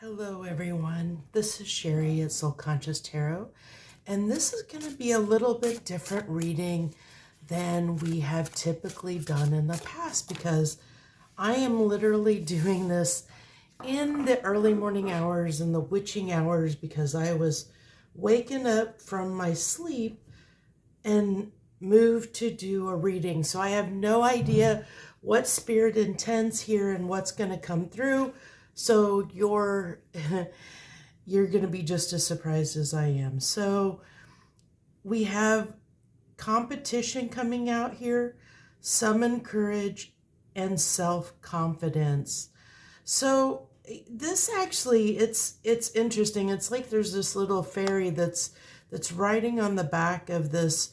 Hello everyone, this is Sherry at Soul Conscious Tarot, and this is going to be a little bit different reading than we have typically done in the past because I am literally doing this in the early morning hours and the witching hours because I was waking up from my sleep and moved to do a reading. So I have no idea what spirit intends here and what's going to come through. So you're going to be just as surprised as I am. So we have competition coming out here, summon courage, and self-confidence. So this actually, it's interesting. It's like there's this little fairy that's riding on the back of this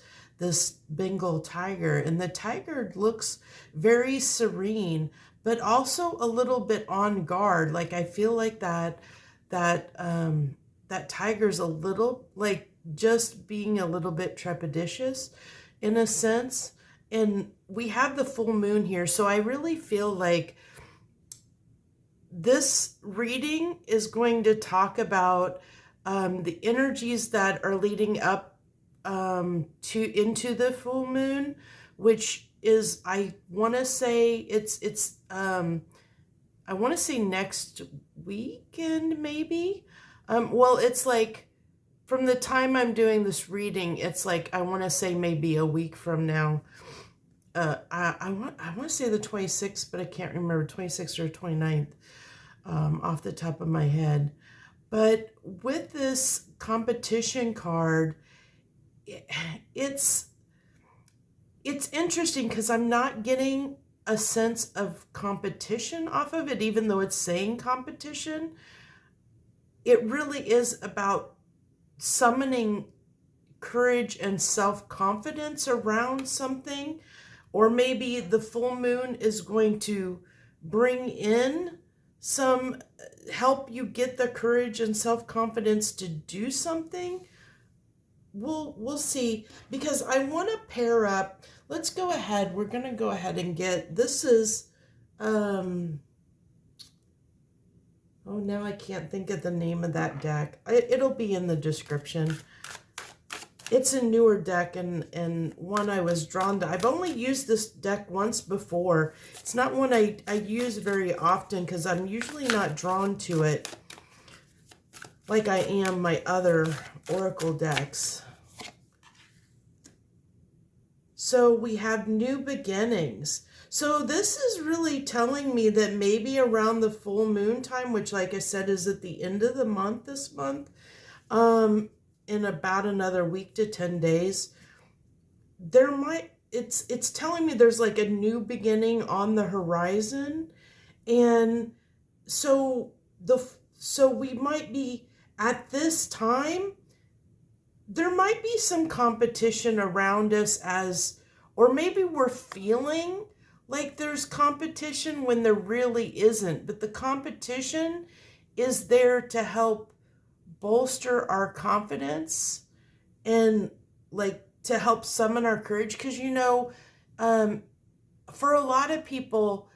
Bengal tiger, and the tiger looks very serene, but also a little bit on guard. Like I feel like that tiger's a little like just being a little bit trepidatious in a sense. And we have the full moon here, so I really feel like this reading is going to talk about the energies that are leading up into the full moon, which is, I want to say I want to say next weekend maybe. Well, it's like from the time I'm doing this reading, it's like I want to say maybe a week from now. I want to say the 26th, but I can't remember, 26th or 29th off the top of my head. But with this competition card, it's interesting because I'm not getting a sense of competition off of it, even though it's saying competition. It really is about summoning courage and self-confidence around something, or maybe the full moon is going to bring in some help you get the courage and self-confidence to do something. We'll see, because I want to pair up. Let's go ahead. We're going to go ahead and get, this is, oh, now I can't think of the name of that deck. It'll be in the description. It's a newer deck and one I was drawn to. I've only used this deck once before. It's not one I use very often because I'm usually not drawn to it like I am my other oracle decks. So we have new beginnings. So this is really telling me that maybe around the full moon time, which like I said is at the end of the month this month, in about another week to 10 days, it's telling me there's like a new beginning on the horizon. And so we might be at this time, there might be some competition around us, or maybe we're feeling like there's competition when there really isn't, but the competition is there to help bolster our confidence and like to help summon our courage. Because for a lot of people,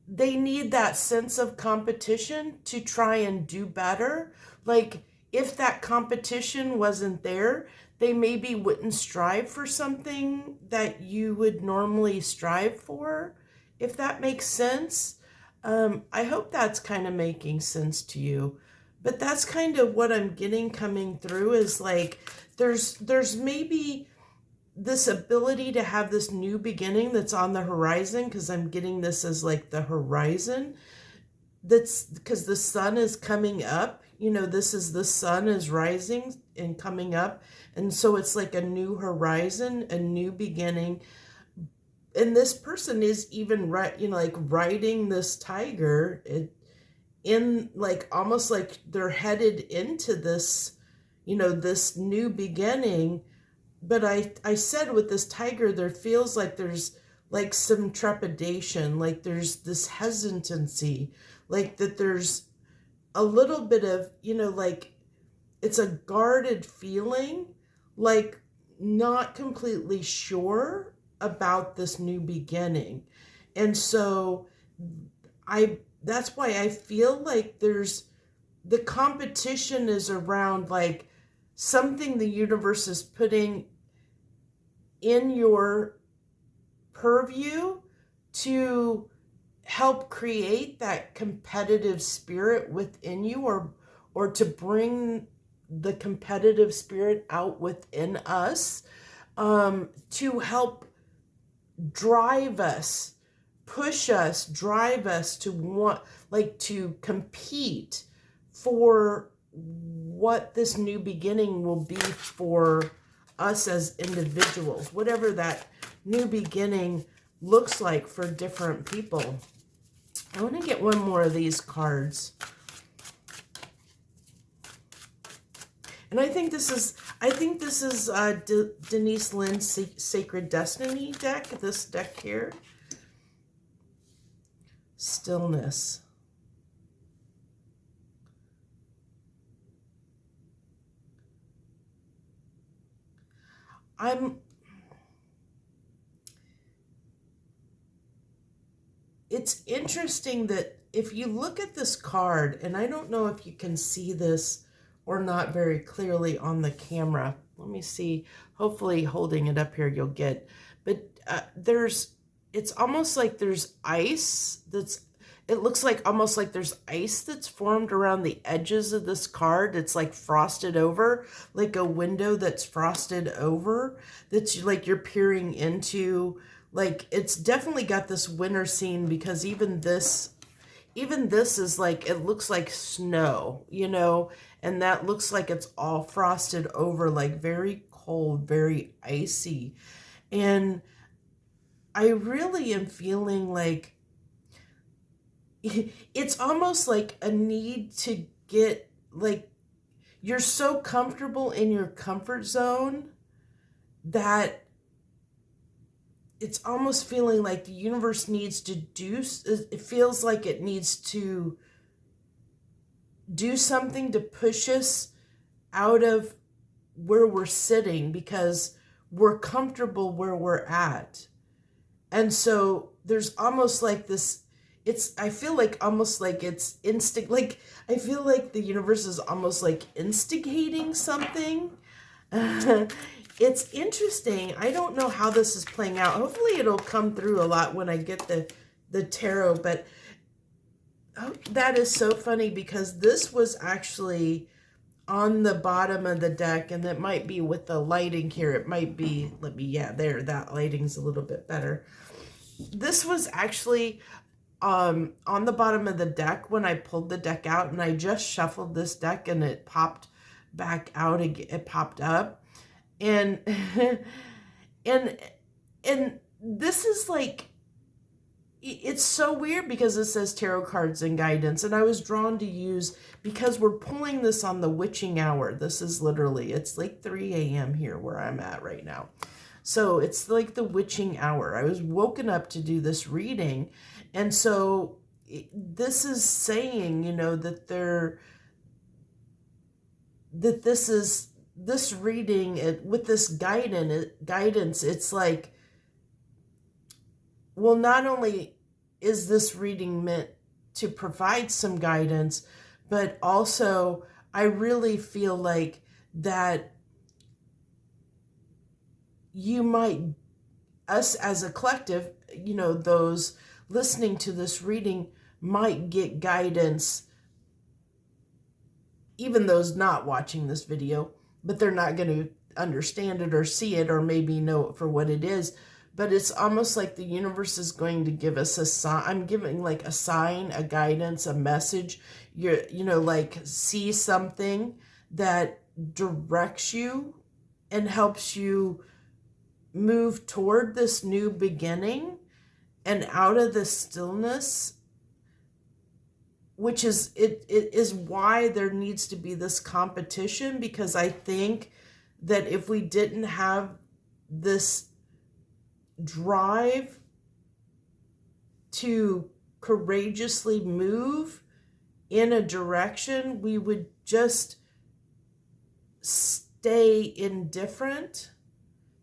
they need that sense of competition to try and do better. Like if that competition wasn't there, they maybe wouldn't strive for something that you would normally strive for, if that makes sense. I hope that's kind of making sense to you. But that's kind of what I'm getting coming through, is like there's maybe this ability to have this new beginning that's on the horizon, because I'm getting this as like the horizon. That's because the sun is coming up. The sun is rising and coming up. And so it's like a new horizon, a new beginning. And this person is even riding this tiger in like almost like they're headed into this, this new beginning. But I said with this tiger, there feels like there's like some trepidation, like there's this hesitancy, like that there's a little bit of, like it's a guarded feeling, like not completely sure about this new beginning. And so that's why I feel like the competition is around like something the universe is putting in your purview to help create that competitive spirit within you, or to bring the competitive spirit out within us, to help drive us, push us, drive us to want, like, to compete for what this new beginning will be for us as individuals, whatever that new beginning looks like for different people. I want to get one more of these cards. And I think this is Denise Lynn's Sacred Destiny deck, this deck here. Stillness. It's interesting that if you look at this card, and I don't know if you can see this or not very clearly on the camera. Let me see. Hopefully holding it up here you'll get. But it's almost like there's ice it looks like almost like there's ice that's formed around the edges of this card. It's like frosted over, like a window that's frosted over, that's like you're peering into. Like, it's definitely got this winter scene, because even this is like, it looks like snow, you know, and that looks like it's all frosted over, like very cold, very icy. And I really am feeling like it's almost like a need to get, like, you're so comfortable in your comfort zone that it's almost feeling like the universe needs to it feels like it needs to do something to push us out of where we're sitting, because we're comfortable where we're at. And so there's almost like this, I feel like almost like it's like, I feel like the universe is almost like instigating something. It's interesting. I don't know how this is playing out. Hopefully it'll come through a lot when I get the tarot, but that is so funny, because this was actually on the bottom of the deck, and it might be with the lighting here. It might be, there, that lighting's a little bit better. This was actually on the bottom of the deck when I pulled the deck out, and I just shuffled this deck and it popped back out again. It popped up. And and this is like, it's so weird, because it says tarot cards and guidance, and I was drawn to use, because we're pulling this on the witching hour. This is literally, it's like 3 a.m. here where I'm at right now. So it's like the witching hour. I was woken up to do this reading, and so this is saying, you know, that this reading, with this guidance, it's like, well, not only is this reading meant to provide some guidance, but also I really feel like that you might, us as a collective, you know, those listening to this reading might get guidance, even those not watching this video, but they're not going to understand it or see it or maybe know it for what it is. But it's almost like the universe is going to give us a sign. I'm giving like a sign, a guidance, a message. You know, like, see something that directs you and helps you move toward this new beginning and out of the stillness, which is, it is why there needs to be this competition, because I think that if we didn't have this drive to courageously move in a direction, we would just stay indifferent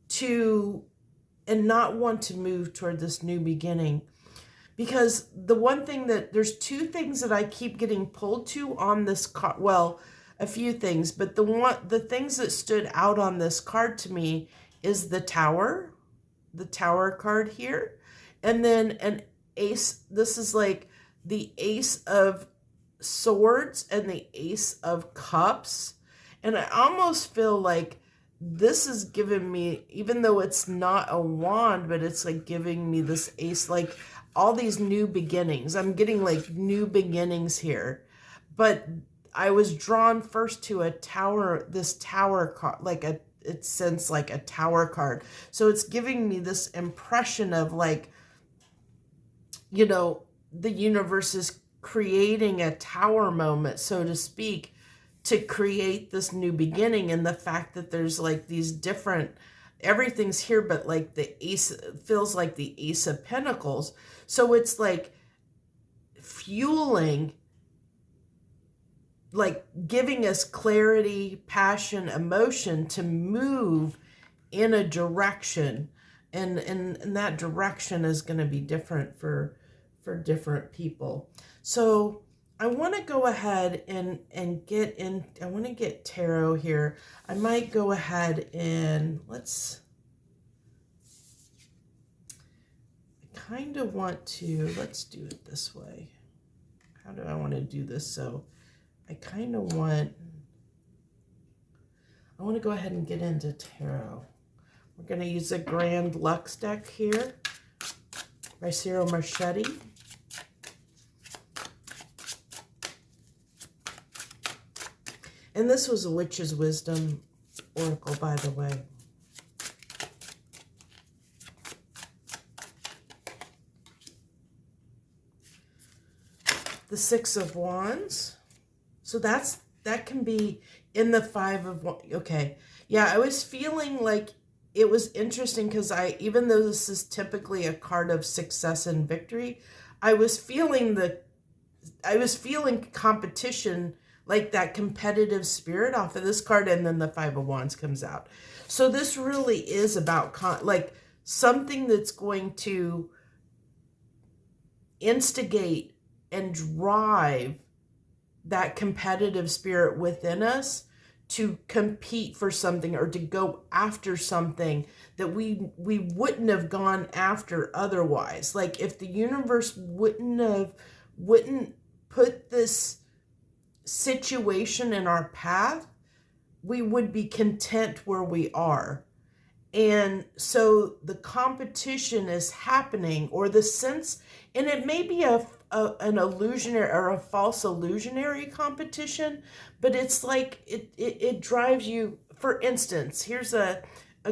to, and not want to move toward this new beginning. because the one thing that there's two things that I keep getting pulled to on this card. Well, a few things, but the things that stood out on this card to me is the tower card here, and then an ace. This is like the ace of swords and the ace of cups, and I almost feel like this is giving me, even though it's not a wand, but it's like giving me this ace, like all these new beginnings. I'm getting like new beginnings here, but I was drawn first to a tower, this tower card, like it sends like a tower card. So it's giving me this impression of like, the universe is creating a tower moment, so to speak, to create this new beginning. And the fact that there's like these different, everything's here, but like the ace feels like the ace of pentacles. So it's like fueling, like giving us clarity, passion, emotion to move in a direction. And that direction is going to be different for different people. So I want to go ahead and get in. I want to get tarot here. I might go ahead and I kind of want to, let's do it this way. How do I want to do this? So I want to go ahead and get into tarot. We're going to use a Grand Lux deck here by Cyril Marchetti. And this was a Witch's Wisdom Oracle, by the way. The Six of Wands. So that can be in the Five of Wands. Okay. Yeah, I was feeling like it was interesting because even though this is typically a card of success and victory, I was feeling competition, like that competitive spirit off of this card, and then the Five of Wands comes out. So this really is about like something that's going to instigate and drive that competitive spirit within us to compete for something or to go after something that we wouldn't have gone after otherwise. Like if the universe wouldn't put this situation in our path, we would be content where we are. And so the competition is happening, or the sense, and it may be an illusionary or a false illusionary competition, but it's like it drives you. For instance, here's a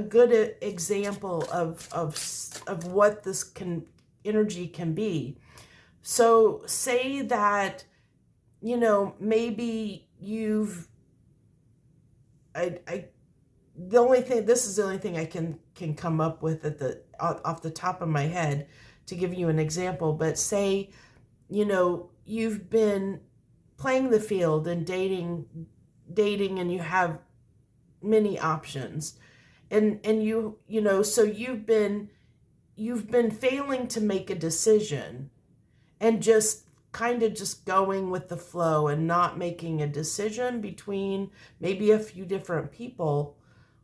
good example of what this energy can be. So say that, maybe you've, this is the only thing I can come up with off the top of my head to give you an example. But say, you've been playing the field and dating, and you have many options, and so you've been failing to make a decision, and just kind of just going with the flow and not making a decision between maybe a few different people.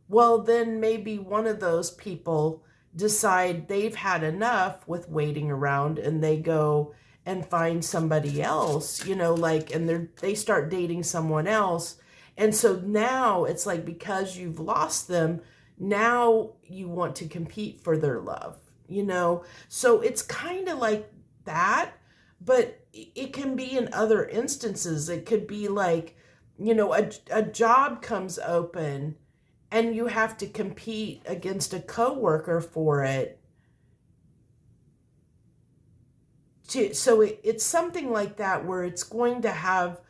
Well, then maybe one of those people decide they've had enough with waiting around, and they go and find somebody else, and they start dating someone else. And so now it's like, because you've lost them, now you want to compete for their love, So it's kind of like that, but it can be in other instances. It could be like, a job comes open and you have to compete against a coworker for it. So it's something like that, where it's going to have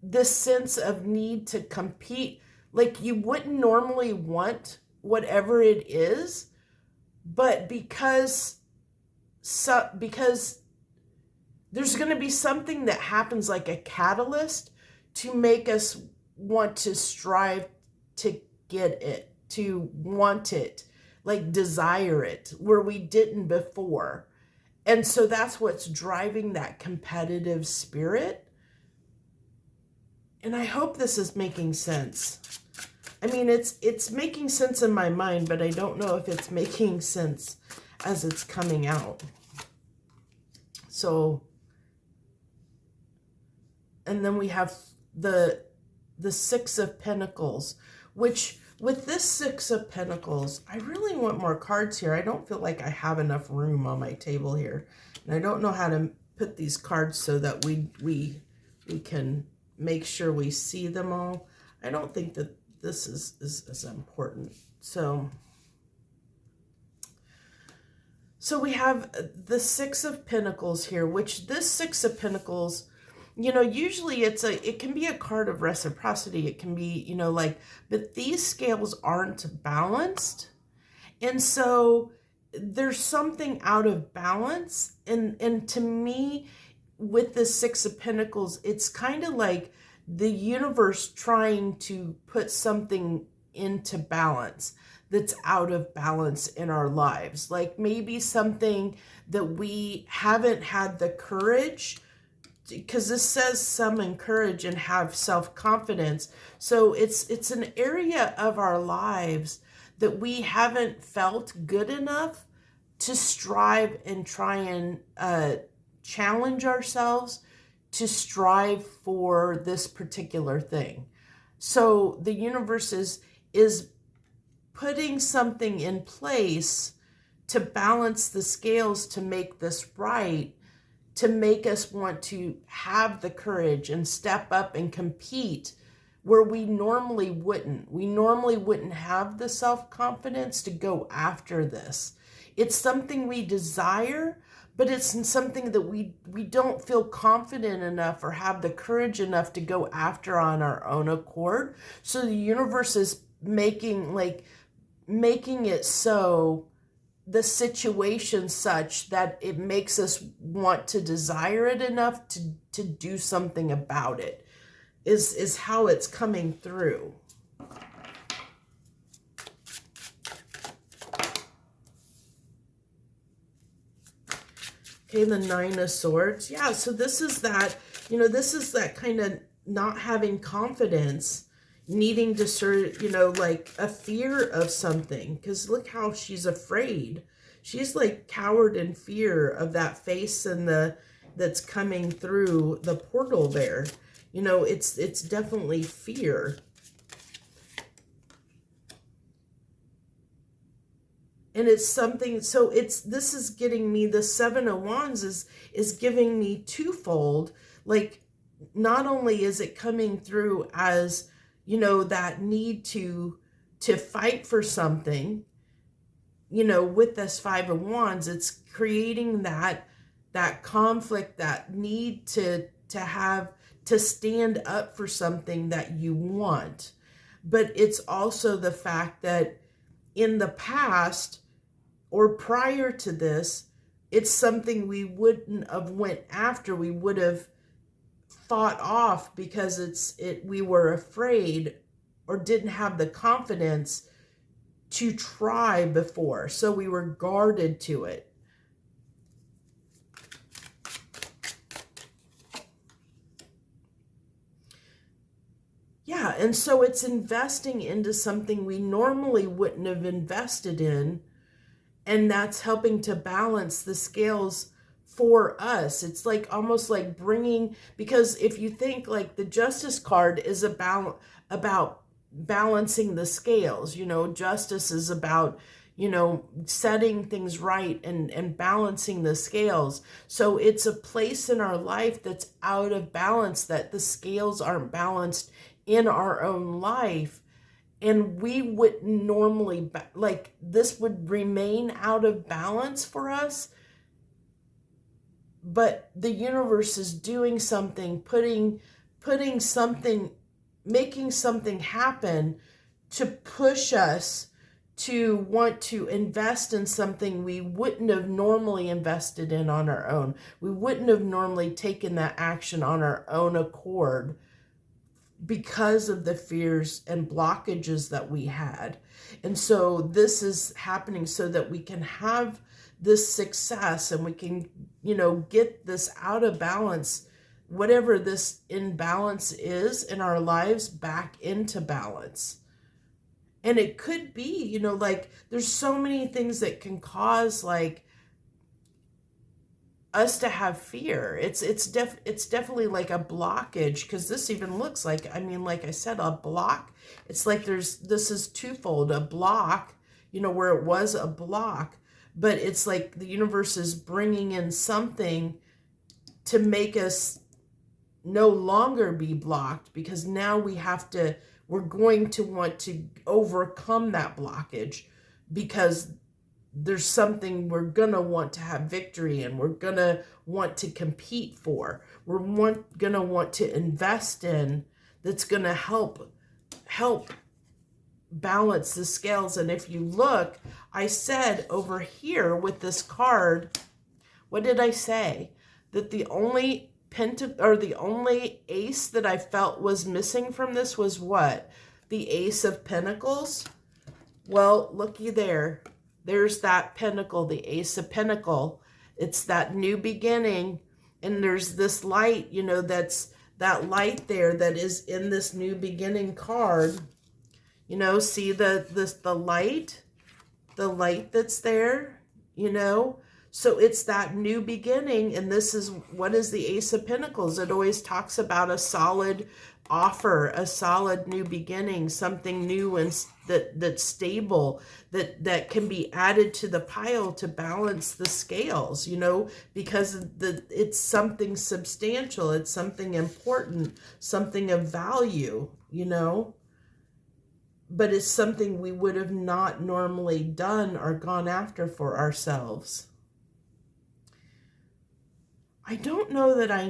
this sense of need to compete. Like you wouldn't normally want whatever it is, but because there's going to be something that happens, like a catalyst, to make us want to strive to get it, to want it. like desire it where we didn't before. And so that's what's driving that competitive spirit. And I hope this is making sense. I mean, it's making sense in my mind, but I don't know if it's making sense as it's coming out. So, and then we have the Six of Pentacles, which with this Six of Pentacles, I really want more cards here. I don't feel like I have enough room on my table here. And I don't know how to put these cards so that we can make sure we see them all. I don't think that this is important. So we have the Six of Pentacles here, which this Six of Pentacles, you know, usually it can be a card of reciprocity. It can be, you know, like, but these scales aren't balanced. And so there's something out of balance. And to me, with the Six of Pentacles, it's kind of like the universe trying to put something into balance that's out of balance in our lives. Like maybe something that we haven't had the courage, because this says summon courage and have self-confidence. So it's an area of our lives that we haven't felt good enough to strive and try and challenge ourselves to strive for this particular thing. So the universe is putting something in place to balance the scales, to make this right, to make us want to have the courage and step up and compete where we normally wouldn't. We normally wouldn't have the self-confidence to go after this. It's something we desire, but it's something that we don't feel confident enough or have the courage enough to go after on our own accord. So the universe is making it so, the situation such that it makes us want to desire it enough to do something about it, is how it's coming through. Okay, the Nine of Swords. Yeah, so this is that, you know, this is that kind of not having confidence, needing to sort, you know, like a fear of something. Because look how she's afraid. She's like cowered in fear of that face and that's coming through the portal there. You know, it's definitely fear. And it's something, so this is getting me, the Seven of Wands is giving me twofold. Like, not only is it coming through as, you know, that need to fight for something, you know, with this Five of Wands, it's creating that conflict, that need to stand up for something that you want. But it's also the fact that in the past or prior to this, it's something we wouldn't have went after. We would have fought off because we were afraid or didn't have the confidence to try before. So we were guarded to it. Yeah, and so it's investing into something we normally wouldn't have invested in, and that's helping to balance the scales for us. It's like almost like bringing, because if you think like the Justice card is about balancing the scales, you know, justice is about, you know, setting things right and balancing the scales. So it's a place in our life that's out of balance, that the scales aren't balanced in our own life. And we wouldn't normally, like, this would remain out of balance for us. But the universe is doing something, putting something, making something happen to push us to want to invest in something we wouldn't have normally invested in on our own. We wouldn't have normally taken that action on our own accord because of the fears and blockages that we had. And so this is happening so that we can have this success and we can, get this out of balance, whatever this imbalance is in our lives, back into balance. And it could be, like there's so many things that can cause like us to have fear. It's definitely like a blockage, because this even looks like, like I said, a block. It's like this is twofold, a block, where it was a block, but it's like the universe is bringing in something to make us no longer be blocked, because now we're going to want to overcome that blockage, because there's something we're going to want to have victory in. We're going to want to compete for. We're going to want to invest in, that's going to help balance the scales. And if you look, I said over here with this card, what did I say? That the only the only ace that I felt was missing from this was what? The Ace of Pentacles. Well, looky there. There's that pentacle, the Ace of Pentacle. It's that new beginning. And there's this light, that's that light there that is in this new beginning card. See the light that's there, So it's that new beginning. And this is, what is the Ace of Pentacles? It always talks about a solid offer, a solid new beginning, something new and that's stable, that can be added to the pile to balance the scales, because it's something substantial, it's something important, something of value, but it's something we would have not normally done or gone after for ourselves. I don't know that I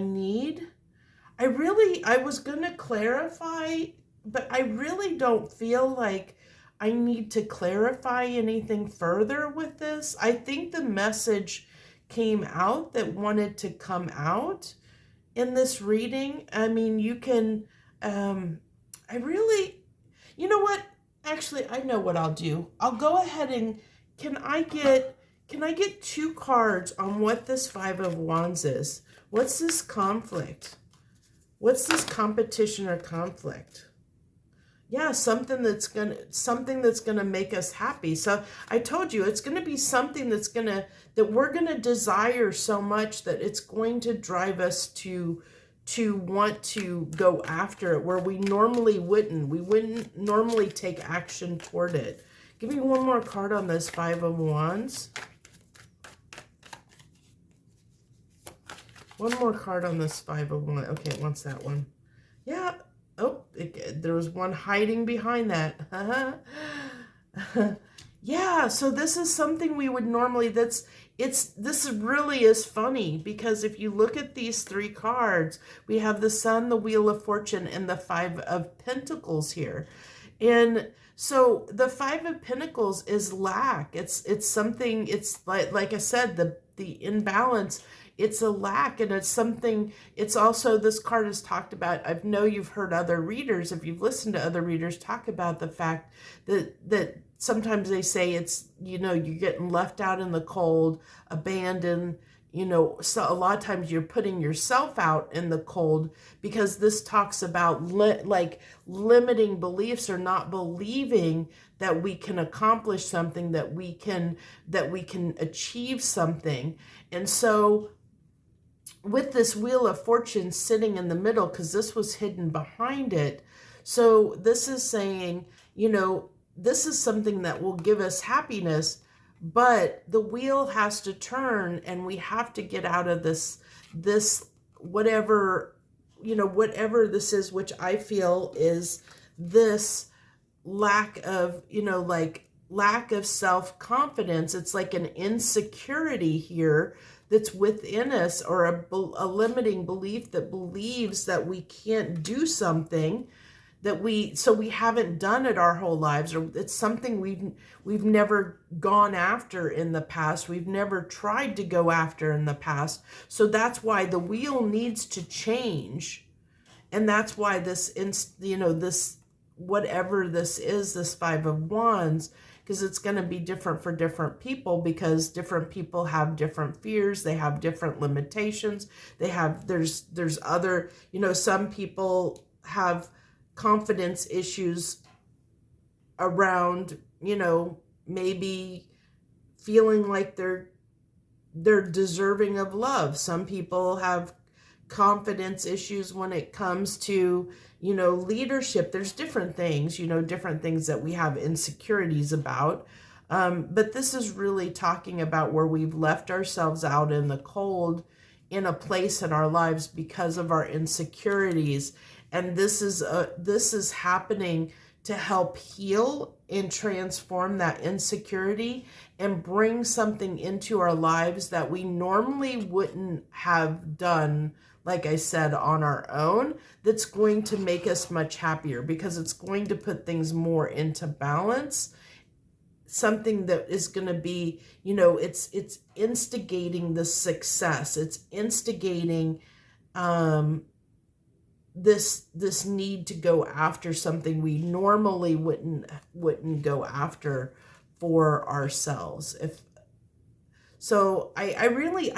was going to clarify, but I really don't feel like I need to clarify anything further with this. I think the message came out that wanted to come out in this reading. You can, you know what? Actually, I know what I'll do. I'll go ahead and, can I get 2 cards on what this Five of Wands is? What's this conflict? What's this competition or conflict? Yeah, something that's gonna make us happy. So I told you, it's gonna be something that we're gonna desire so much that it's going to drive us to want to go after it, where we normally wouldn't. We wouldn't normally take action toward it. Give me one more card on this Five of Wands. One more card on this Five of Wands. Okay, it wants that one. Yeah. Oh, there was one hiding behind that. Yeah, so this is something we would normally, this really is funny, because if you look at these 3 cards, we have the Sun, the Wheel of Fortune, and the Five of Pentacles here. And so the Five of Pentacles is lack. It's something, it's like I said, the imbalance. It's a lack, and it's something, it's also, this card is talked about, I know you've heard other readers, if you've listened to other readers talk about the fact that sometimes they say it's, you're getting left out in the cold, abandoned, so a lot of times you're putting yourself out in the cold, because this talks about limiting beliefs, or not believing that we can accomplish something, that we can achieve something. And so with this Wheel of Fortune sitting in the middle, because this was hidden behind it, so this is saying, this is something that will give us happiness, but the wheel has to turn, and we have to get out of this whatever this is, which I feel is this lack of, lack of self-confidence. It's like an insecurity here that's within us, or a limiting belief that believes that we can't do something, that we haven't done it our whole lives, or it's something we've never gone after in the past, we've never tried to go after in the past. So that's why the wheel needs to change, And that's why this, this, whatever this is, this Five of Wands, because it's going to be different for different people, because different people have different fears, they have different limitations, there's other, some people have confidence issues around, maybe feeling like they're deserving of love. Some people have confidence issues when it comes to, leadership. There's different things, different things that we have insecurities about. But this is really talking about where we've left ourselves out in the cold in a place in our lives because of our insecurities. And this is happening to help heal and transform that insecurity and bring something into our lives that we normally wouldn't have done, like I said, on our own, that's going to make us much happier, because it's going to put things more into balance. Something that is going to be, it's instigating the success. It's instigating this need to go after something we normally wouldn't go after for ourselves. If so, I really,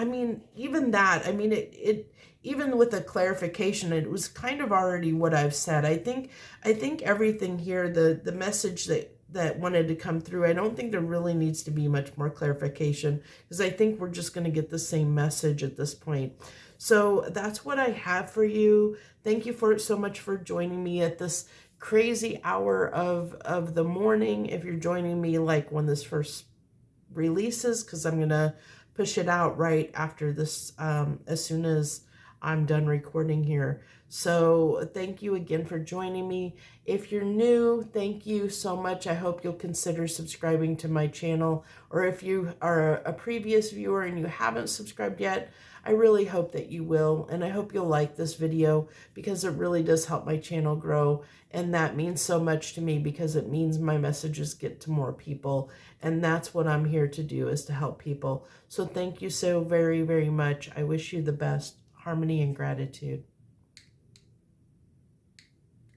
even that, it even with a clarification, it was kind of already what I've said. I think everything here, the message that wanted to come through, I don't think there really needs to be much more clarification, because I think we're just going to get the same message at this point. So that's what I have for you. Thank you so much for joining me at this crazy hour of the morning. If you're joining me like when this first releases, because I'm going to push it out right after this, as soon as I'm done recording here. So thank you again for joining me. If you're new, thank you so much. I hope you'll consider subscribing to my channel, or if you are a previous viewer and you haven't subscribed yet, I really hope that you will, and I hope you'll like this video, because it really does help my channel grow, and that means so much to me, because it means my messages get to more people, and that's what I'm here to do, is to help people. So thank you so very, very much. I wish you the best. Harmony and gratitude.